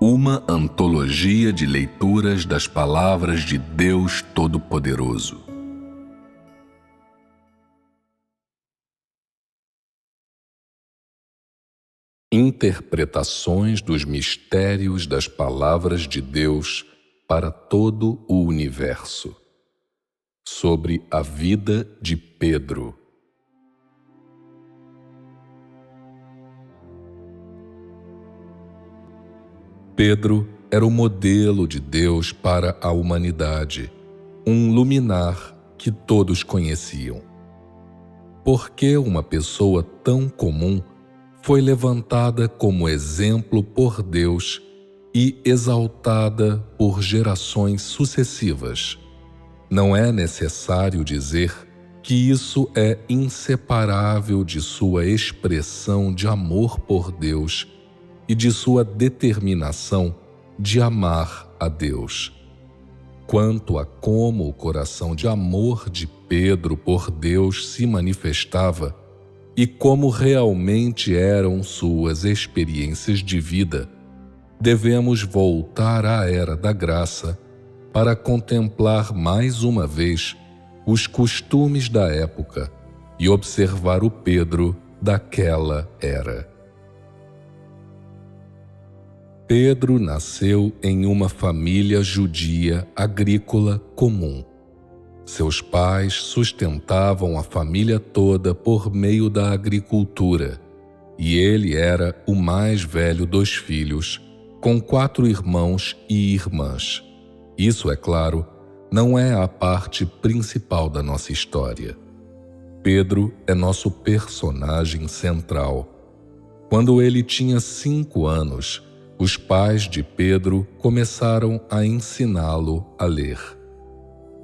Uma antologia de leituras das palavras de Deus Todo-Poderoso. Interpretações dos mistérios das palavras de Deus para todo o universo. Sobre a vida de Pedro. Pedro era o modelo de Deus para a humanidade, um luminar que todos conheciam. Por que uma pessoa tão comum foi levantada como exemplo por Deus e exaltada por gerações sucessivas? Não é necessário dizer que isso é inseparável de sua expressão de amor por Deus e de sua determinação de amar a Deus. Quanto a como o coração de amor de Pedro por Deus se manifestava e como realmente eram suas experiências de vida, devemos voltar à Era da Graça para contemplar mais uma vez os costumes da época e observar o Pedro daquela era. Pedro nasceu em uma família judia agrícola comum. Seus pais sustentavam a família toda por meio da agricultura, e ele era o mais velho dos filhos, com 4 irmãos e irmãs. Isso, é claro, não é a parte principal da nossa história. Pedro é nosso personagem central. Quando ele tinha 5 anos, os pais de Pedro começaram a ensiná-lo a ler.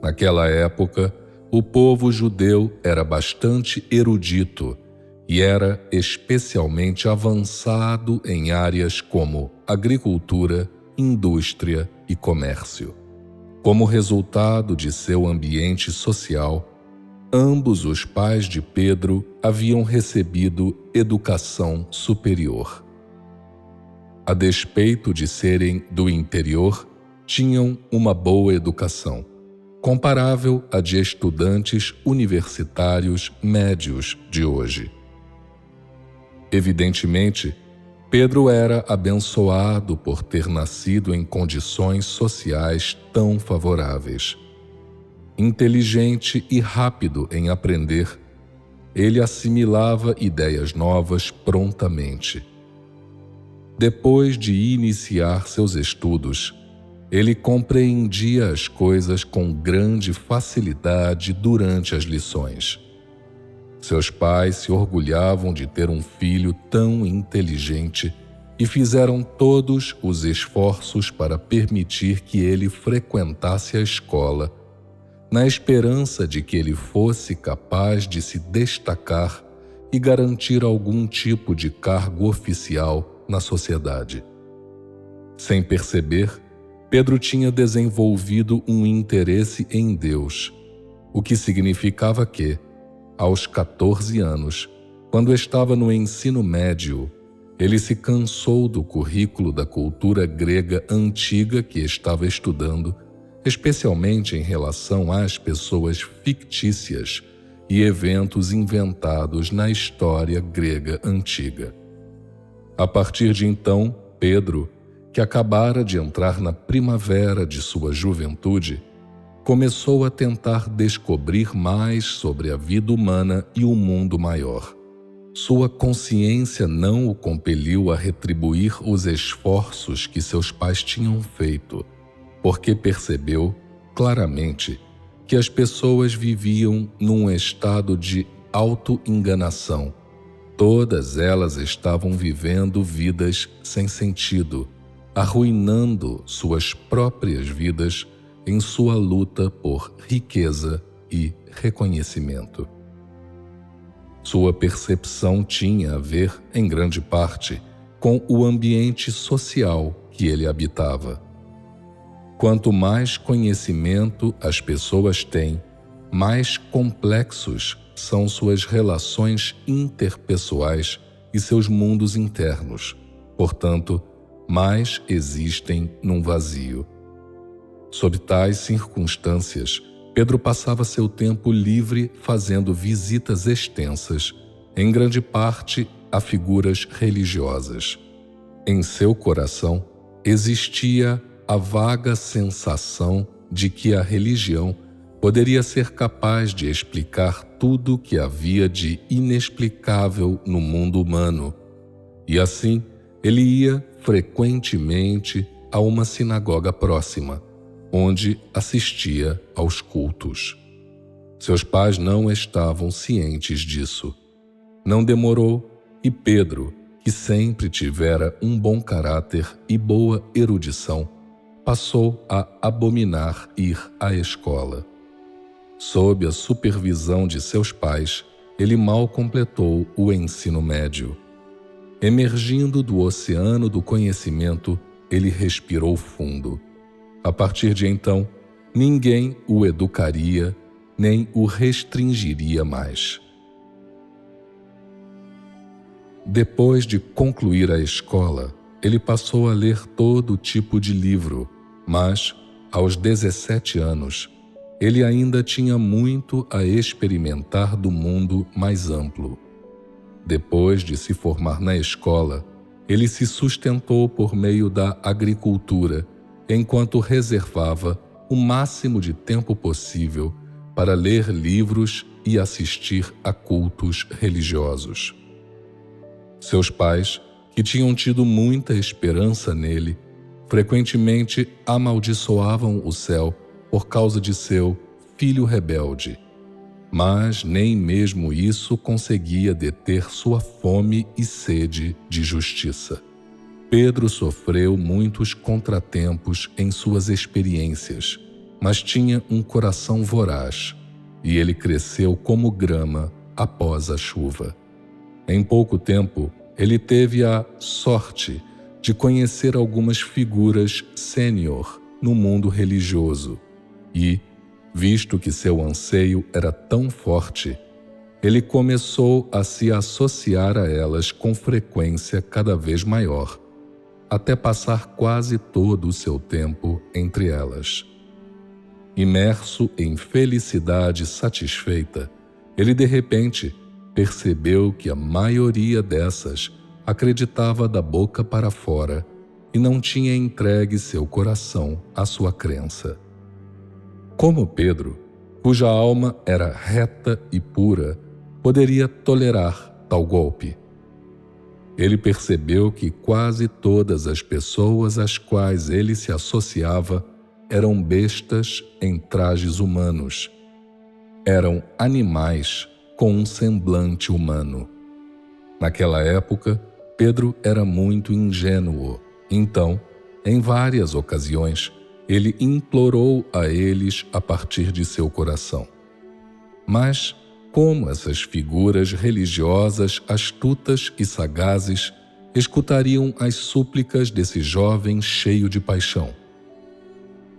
Naquela época, o povo judeu era bastante erudito e era especialmente avançado em áreas como agricultura, indústria e comércio. Como resultado de seu ambiente social, ambos os pais de Pedro haviam recebido educação superior. A despeito de serem do interior, tinham uma boa educação, comparável à de estudantes universitários médios de hoje. Evidentemente, Pedro era abençoado por ter nascido em condições sociais tão favoráveis. Inteligente e rápido em aprender, ele assimilava ideias novas prontamente. Depois de iniciar seus estudos, ele compreendia as coisas com grande facilidade durante as lições. Seus pais se orgulhavam de ter um filho tão inteligente e fizeram todos os esforços para permitir que ele frequentasse a escola, na esperança de que ele fosse capaz de se destacar e garantir algum tipo de cargo oficial na sociedade. Sem perceber, Pedro tinha desenvolvido um interesse em Deus, o que significava que, aos 14 anos, quando estava no ensino médio, ele se cansou do currículo da cultura grega antiga que estava estudando, especialmente em relação às pessoas fictícias e eventos inventados na história grega antiga. A partir de então, Pedro, que acabara de entrar na primavera de sua juventude, começou a tentar descobrir mais sobre a vida humana e o mundo maior. Sua consciência não o compeliu a retribuir os esforços que seus pais tinham feito, porque percebeu claramente que as pessoas viviam num estado de auto-enganação. Todas elas estavam vivendo vidas sem sentido, arruinando suas próprias vidas em sua luta por riqueza e reconhecimento. Sua percepção tinha a ver, em grande parte, com o ambiente social que ele habitava. Quanto mais conhecimento as pessoas têm, mais complexos são suas relações interpessoais e seus mundos internos. Portanto, mais existem num vazio. Sob tais circunstâncias, Pedro passava seu tempo livre fazendo visitas extensas, em grande parte a figuras religiosas. Em seu coração existia a vaga sensação de que a religião poderia ser capaz de explicar tudo o que havia de inexplicável no mundo humano, e assim ele ia frequentemente a uma sinagoga próxima, onde assistia aos cultos. Seus pais não estavam cientes disso. Não demorou e Pedro, que sempre tivera um bom caráter e boa erudição, passou a abominar ir à escola. Sob a supervisão de seus pais, ele mal completou o ensino médio. Emergindo do oceano do conhecimento, ele respirou fundo. A partir de então, ninguém o educaria nem o restringiria mais. Depois de concluir a escola, ele passou a ler todo tipo de livro, mas, aos 17 anos, ele ainda tinha muito a experimentar do mundo mais amplo. Depois de se formar na escola, ele se sustentou por meio da agricultura, enquanto reservava o máximo de tempo possível para ler livros e assistir a cultos religiosos. Seus pais, que tinham tido muita esperança nele, frequentemente amaldiçoavam o céu por causa de seu filho rebelde. Mas nem mesmo isso conseguia deter sua fome e sede de justiça. Pedro sofreu muitos contratempos em suas experiências, mas tinha um coração voraz, e ele cresceu como grama após a chuva. Em pouco tempo, ele teve a sorte de conhecer algumas figuras sênior no mundo religioso e, visto que seu anseio era tão forte, ele começou a se associar a elas com frequência cada vez maior, até passar quase todo o seu tempo entre elas. Imerso em felicidade satisfeita, ele de repente percebeu que a maioria dessas acreditava da boca para fora e não tinha entregue seu coração à sua crença. Como Pedro, cuja alma era reta e pura, poderia tolerar tal golpe? Ele percebeu que quase todas as pessoas às quais ele se associava eram bestas em trajes humanos. Eram animais com um semblante humano. Naquela época, Pedro era muito ingênuo. Então, em várias ocasiões, ele implorou a eles a partir de seu coração. Mas, como essas figuras religiosas astutas e sagazes escutariam as súplicas desse jovem cheio de paixão?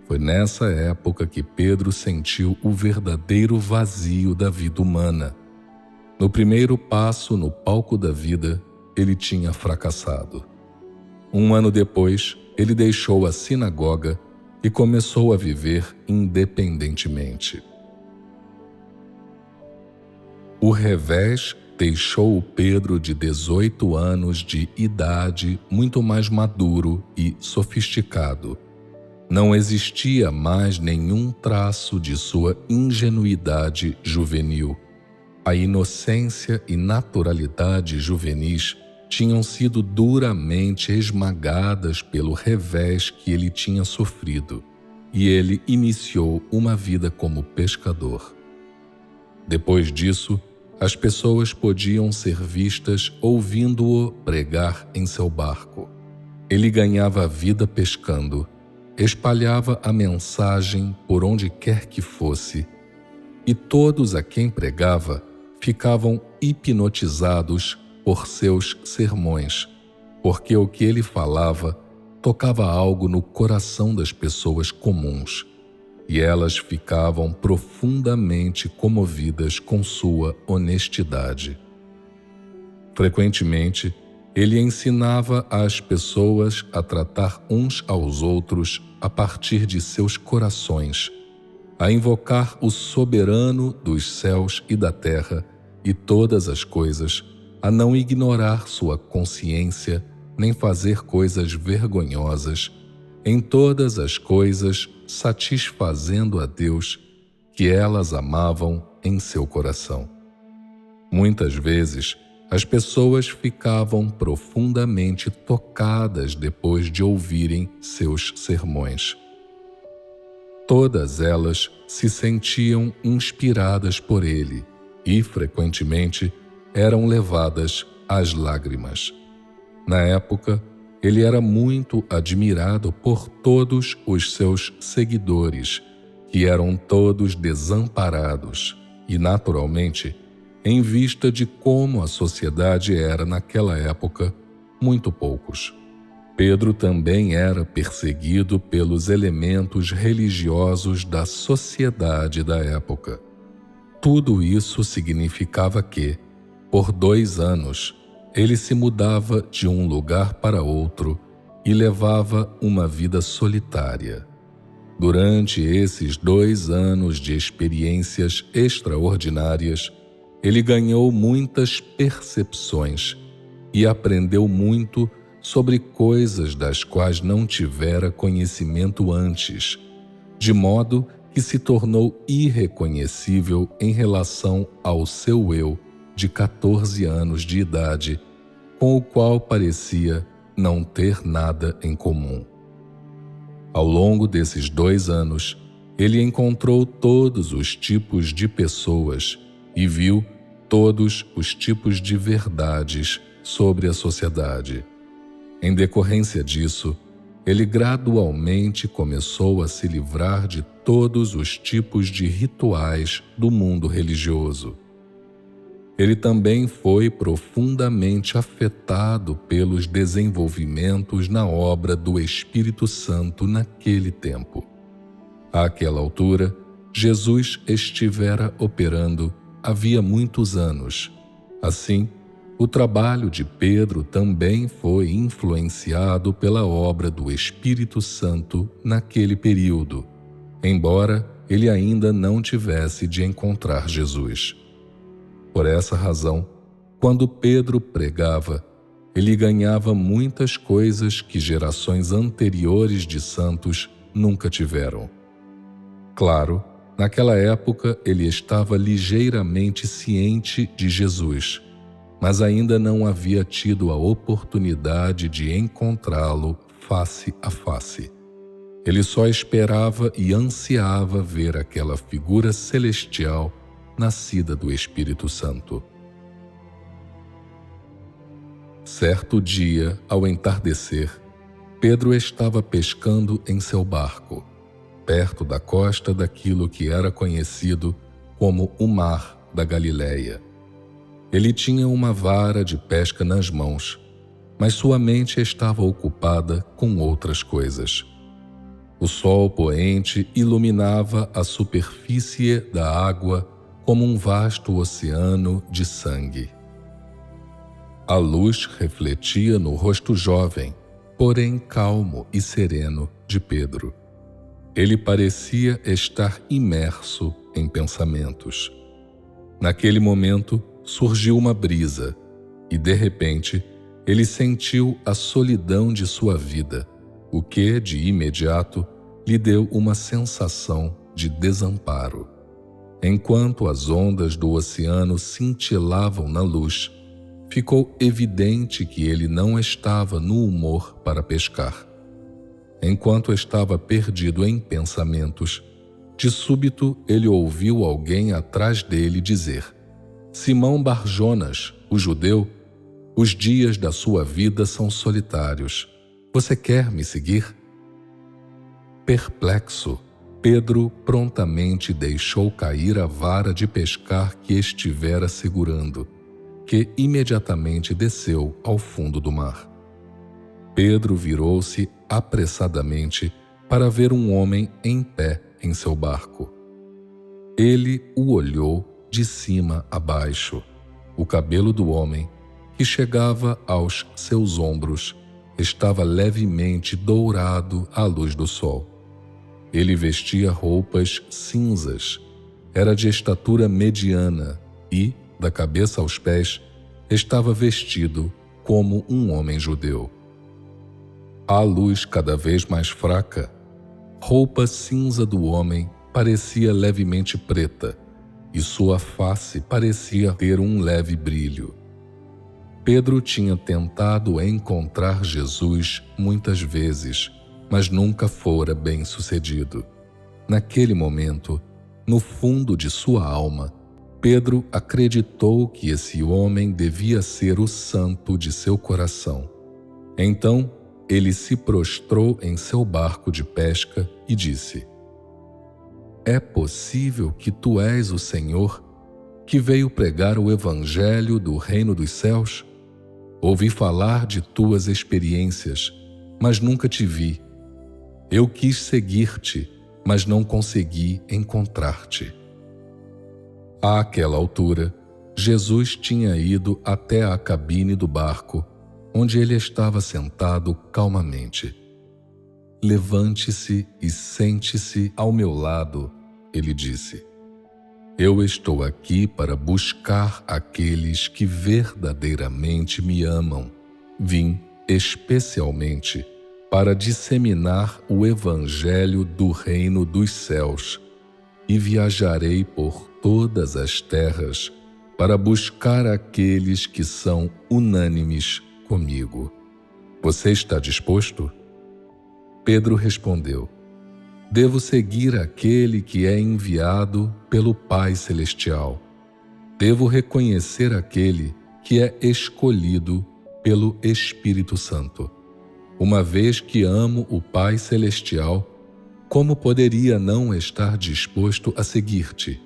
Foi nessa época que Pedro sentiu o verdadeiro vazio da vida humana. No primeiro passo no palco da vida, ele tinha fracassado. Um ano depois, ele deixou a sinagoga e começou a viver independentemente. O revés deixou o Pedro de 18 anos de idade muito mais maduro e sofisticado. Não existia mais nenhum traço de sua ingenuidade juvenil. A inocência e naturalidade juvenis tinham sido duramente esmagadas pelo revés que ele tinha sofrido, e ele iniciou uma vida como pescador. Depois disso, as pessoas podiam ser vistas ouvindo-o pregar em seu barco. Ele ganhava a vida pescando, espalhava a mensagem por onde quer que fosse, e todos a quem pregava ficavam hipnotizados por seus sermões, porque o que ele falava tocava algo no coração das pessoas comuns, e elas ficavam profundamente comovidas com sua honestidade. Frequentemente, Ele ensinava as pessoas a tratar uns aos outros a partir de seus corações, a invocar o soberano dos céus e da terra e todas as coisas, a não ignorar sua consciência nem fazer coisas vergonhosas, em todas as coisas satisfazendo a Deus, que elas amavam em seu coração. Muitas vezes, as pessoas ficavam profundamente tocadas depois de ouvirem seus sermões. Todas elas se sentiam inspiradas por ele e, frequentemente, eram levadas às lágrimas. Na época, ele era muito admirado por todos os seus seguidores, que eram todos desamparados e, naturalmente, em vista de como a sociedade era naquela época, muito poucos. Pedro também era perseguido pelos elementos religiosos da sociedade da época. Tudo isso significava que, por 2 anos, ele se mudava de um lugar para outro e levava uma vida solitária. Durante esses 2 anos de experiências extraordinárias, ele ganhou muitas percepções e aprendeu muito sobre coisas das quais não tivera conhecimento antes, de modo que se tornou irreconhecível em relação ao seu eu de 14 anos de idade, com o qual parecia não ter nada em comum. Ao longo desses 2 anos, ele encontrou todos os tipos de pessoas e viu todos os tipos de verdades sobre a sociedade. Em decorrência disso, ele gradualmente começou a se livrar de todos os tipos de rituais do mundo religioso. Ele também foi profundamente afetado pelos desenvolvimentos na obra do Espírito Santo naquele tempo. Àquela altura, Jesus estivera operando havia muitos anos. Assim, o trabalho de Pedro também foi influenciado pela obra do Espírito Santo naquele período, embora ele ainda não tivesse de encontrar Jesus. Por essa razão, quando Pedro pregava, ele ganhava muitas coisas que gerações anteriores de santos nunca tiveram. Claro, naquela época ele estava ligeiramente ciente de Jesus, mas ainda não havia tido a oportunidade de encontrá-lo face a face. Ele só esperava e ansiava ver aquela figura celestial nascida do Espírito Santo. Certo dia, ao entardecer, Pedro estava pescando em seu barco, perto da costa daquilo que era conhecido como o Mar da Galileia. Ele tinha uma vara de pesca nas mãos, mas sua mente estava ocupada com outras coisas. O sol poente iluminava a superfície da água como um vasto oceano de sangue. A luz refletia no rosto jovem, porém calmo e sereno, de Pedro. Ele parecia estar imerso em pensamentos. Naquele momento, surgiu uma brisa e, de repente, ele sentiu a solidão de sua vida, o que, de imediato, lhe deu uma sensação de desamparo. Enquanto as ondas do oceano cintilavam na luz, ficou evidente que ele não estava no humor para pescar. Enquanto estava perdido em pensamentos, de súbito ele ouviu alguém atrás dele dizer: Simão Barjonas, o judeu, os dias da sua vida são solitários. Você quer me seguir? Perplexo, Pedro prontamente deixou cair a vara de pescar que estivera segurando, que imediatamente desceu ao fundo do mar. Pedro virou-se apressadamente para ver um homem em pé em seu barco. Ele o olhou de cima a baixo. O cabelo do homem, que chegava aos seus ombros, estava levemente dourado à luz do sol. Ele vestia roupas cinzas, era de estatura mediana e, da cabeça aos pés, estava vestido como um homem judeu. À luz cada vez mais fraca, roupa cinza do homem parecia levemente preta e sua face parecia ter um leve brilho. Pedro tinha tentado encontrar Jesus muitas vezes, mas nunca fora bem-sucedido. Naquele momento, no fundo de sua alma, Pedro acreditou que esse homem devia ser o santo de seu coração. Então, ele se prostrou em seu barco de pesca e disse: É possível que tu és o Senhor, que veio pregar o evangelho do reino dos céus? Ouvi falar de tuas experiências, mas nunca te vi. Eu quis seguir-te, mas não consegui encontrar-te. Àquela altura, Jesus tinha ido até a cabine do barco, onde ele estava sentado calmamente. Levante-se e sente-se ao meu lado, ele disse. Eu estou aqui para buscar aqueles que verdadeiramente me amam. Vim especialmente para disseminar o evangelho do reino dos céus e viajarei por todas as terras para buscar aqueles que são unânimes comigo. Você está disposto? Pedro respondeu: Devo seguir aquele que é enviado pelo Pai Celestial. Devo reconhecer aquele que é escolhido pelo Espírito Santo. Uma vez que amo o Pai Celestial, como poderia não estar disposto a seguir-te?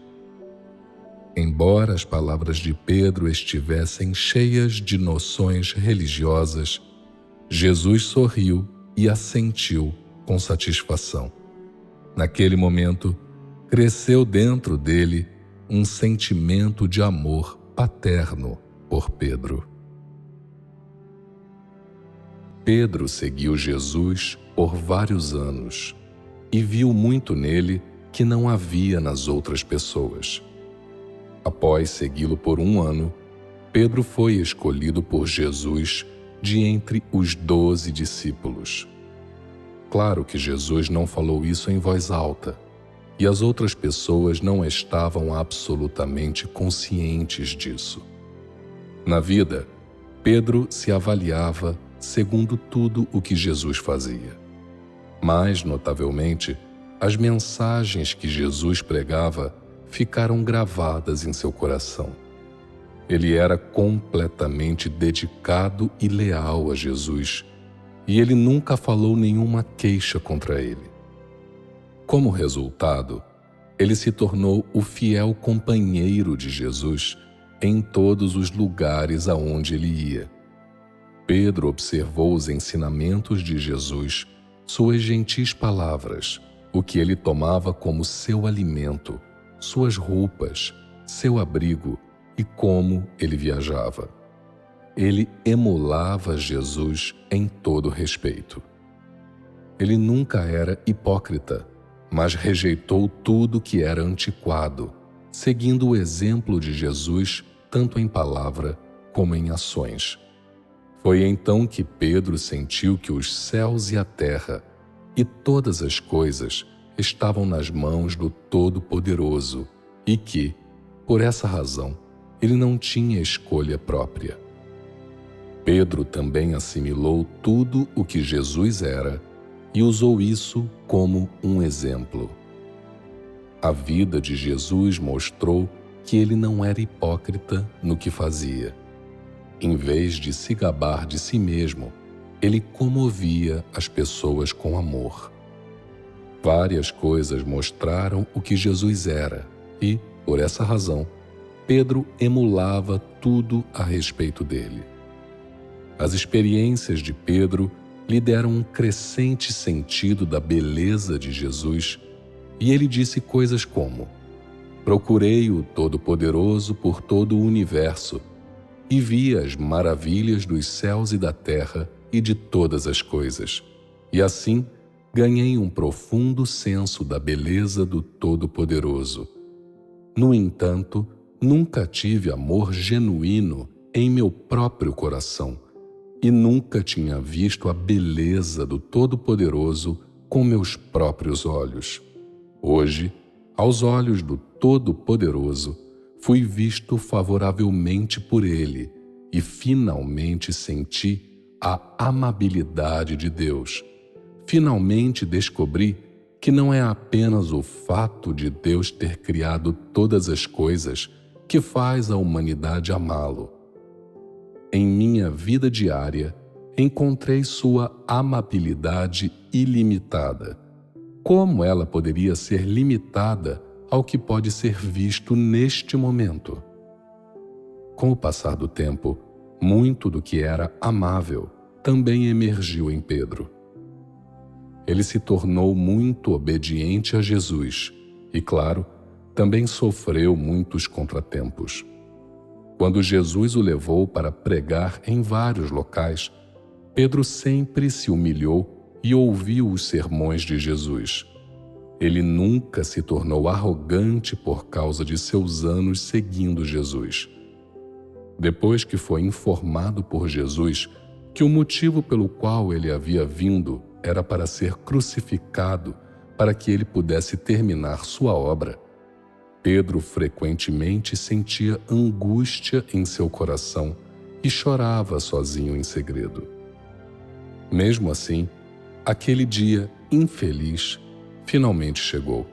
Embora as palavras de Pedro estivessem cheias de noções religiosas, Jesus sorriu e assentiu com satisfação. Naquele momento, cresceu dentro dele um sentimento de amor paterno por Pedro. Pedro seguiu Jesus por vários anos e viu muito nele que não havia nas outras pessoas. Após segui-lo por 1 ano, Pedro foi escolhido por Jesus de entre os 12 discípulos. Claro que Jesus não falou isso em voz alta, e as outras pessoas não estavam absolutamente conscientes disso. Na vida, Pedro se avaliava segundo tudo o que Jesus fazia. Mais notavelmente, as mensagens que Jesus pregava ficaram gravadas em seu coração. Ele era completamente dedicado e leal a Jesus, e ele nunca falou nenhuma queixa contra ele. Como resultado, ele se tornou o fiel companheiro de Jesus em todos os lugares aonde ele ia. Pedro observou os ensinamentos de Jesus, suas gentis palavras, o que ele tomava como seu alimento, suas roupas, seu abrigo e como ele viajava. Ele emulava Jesus em todo respeito. Ele nunca era hipócrita, mas rejeitou tudo que era antiquado, seguindo o exemplo de Jesus tanto em palavra como em ações. Foi então que Pedro sentiu que os céus e a terra e todas as coisas estavam nas mãos do Todo-Poderoso e que, por essa razão, ele não tinha escolha própria. Pedro também assimilou tudo o que Jesus era e usou isso como um exemplo. A vida de Jesus mostrou que ele não era hipócrita no que fazia. Em vez de se gabar de si mesmo, ele comovia as pessoas com amor. Várias coisas mostraram o que Jesus era e, por essa razão, Pedro emulava tudo a respeito dele. As experiências de Pedro lhe deram um crescente sentido da beleza de Jesus e ele disse coisas como: Procurei o Todo-Poderoso por todo o universo e via as maravilhas dos céus e da terra e de todas as coisas. E assim ganhei um profundo senso da beleza do Todo-Poderoso. No entanto, nunca tive amor genuíno em meu próprio coração e nunca tinha visto a beleza do Todo-Poderoso com meus próprios olhos. Hoje, aos olhos do Todo-Poderoso, fui visto favoravelmente por Ele e finalmente senti a amabilidade de Deus. Finalmente descobri que não é apenas o fato de Deus ter criado todas as coisas que faz a humanidade amá-lo. Em minha vida diária, encontrei sua amabilidade ilimitada. Como ela poderia ser limitada ao que pode ser visto neste momento? Com o passar do tempo, muito do que era amável também emergiu em Pedro. Ele se tornou muito obediente a Jesus e, claro, também sofreu muitos contratempos. Quando Jesus o levou para pregar em vários locais, Pedro sempre se humilhou e ouviu os sermões de Jesus. Ele nunca se tornou arrogante por causa de seus anos seguindo Jesus. Depois que foi informado por Jesus que o motivo pelo qual ele havia vindo era para ser crucificado para que ele pudesse terminar sua obra, Pedro frequentemente sentia angústia em seu coração e chorava sozinho em segredo. Mesmo assim, aquele dia infeliz finalmente chegou.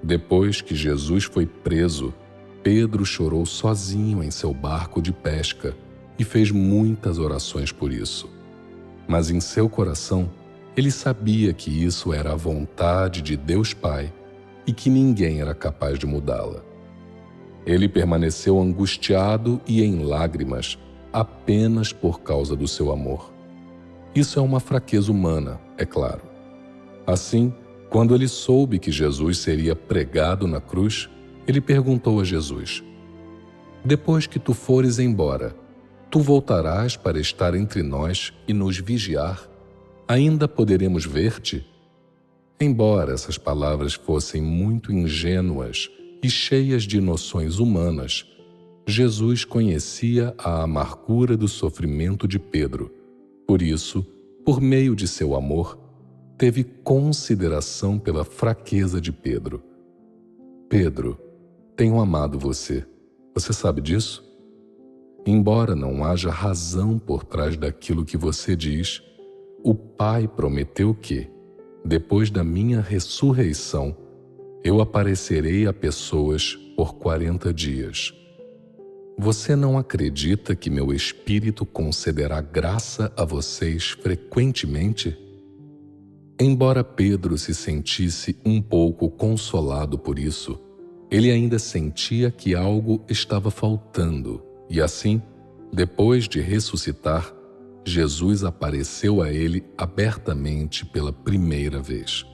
Depois que Jesus foi preso, Pedro chorou sozinho em seu barco de pesca e fez muitas orações por isso. Mas em seu coração, ele sabia que isso era a vontade de Deus Pai e que ninguém era capaz de mudá-la. Ele permaneceu angustiado e em lágrimas apenas por causa do seu amor. Isso é uma fraqueza humana, é claro. Assim, quando ele soube que Jesus seria pregado na cruz, ele perguntou a Jesus: "Depois que tu fores embora, tu voltarás para estar entre nós e nos vigiar? Ainda poderemos ver-te?" Embora essas palavras fossem muito ingênuas e cheias de noções humanas, Jesus conhecia a amargura do sofrimento de Pedro. Por isso, por meio de seu amor, teve consideração pela fraqueza de Pedro. "Pedro, tenho amado você. Você sabe disso? Embora não haja razão por trás daquilo que você diz, o Pai prometeu que, depois da minha ressurreição, eu aparecerei a pessoas por 40 dias. Você não acredita que meu Espírito concederá graça a vocês frequentemente?" Embora Pedro se sentisse um pouco consolado por isso, ele ainda sentia que algo estava faltando, e assim, depois de ressuscitar, Jesus apareceu a ele abertamente pela primeira vez.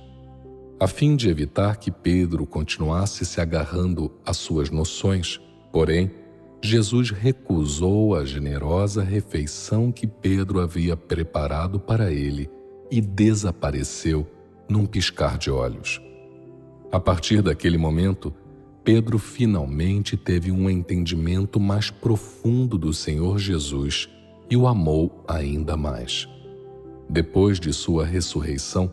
A fim de evitar que Pedro continuasse se agarrando às suas noções, porém, Jesus recusou a generosa refeição que Pedro havia preparado para ele e desapareceu num piscar de olhos. A partir daquele momento, Pedro finalmente teve um entendimento mais profundo do Senhor Jesus e o amou ainda mais. Depois de sua ressurreição,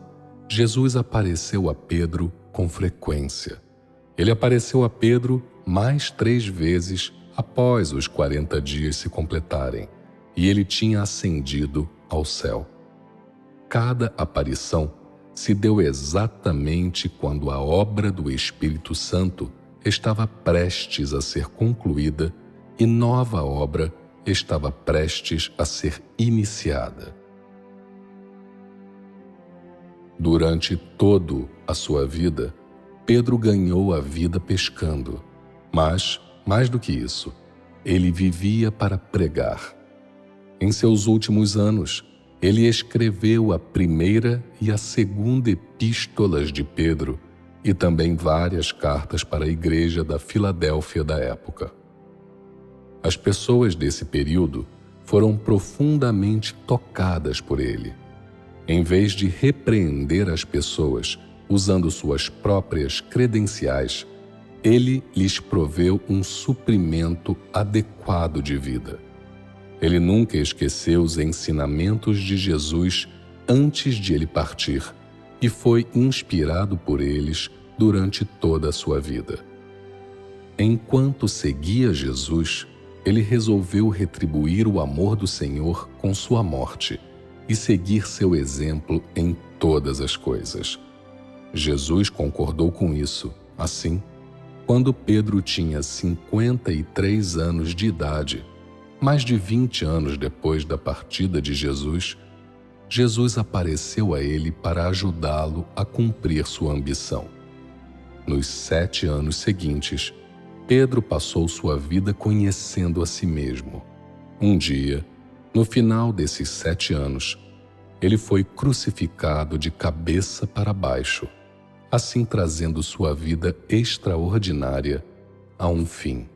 Jesus apareceu a Pedro com frequência. Ele apareceu a Pedro mais 3 vezes após os 40 dias se completarem, e ele tinha ascendido ao céu. Cada aparição se deu exatamente quando a obra do Espírito Santo estava prestes a ser concluída e nova obra estava prestes a ser iniciada. Durante toda a sua vida, Pedro ganhou a vida pescando, mas, mais do que isso, ele vivia para pregar. Em seus últimos anos, ele escreveu a primeira e a segunda epístolas de Pedro e também várias cartas para a igreja da Filadélfia da época. As pessoas desse período foram profundamente tocadas por ele. Em vez de repreender as pessoas usando suas próprias credenciais, ele lhes proveu um suprimento adequado de vida. Ele nunca esqueceu os ensinamentos de Jesus antes de ele partir e foi inspirado por eles durante toda a sua vida. Enquanto seguia Jesus, ele resolveu retribuir o amor do Senhor com sua morte e seguir seu exemplo em todas as coisas. Jesus concordou com isso. Assim, quando Pedro tinha 53 anos de idade, mais de 20 anos depois da partida de Jesus, Jesus apareceu a ele para ajudá-lo a cumprir sua ambição. Nos 7 anos seguintes, Pedro passou sua vida conhecendo a si mesmo. Um dia, no final desses 7 anos, ele foi crucificado de cabeça para baixo, assim trazendo sua vida extraordinária a um fim.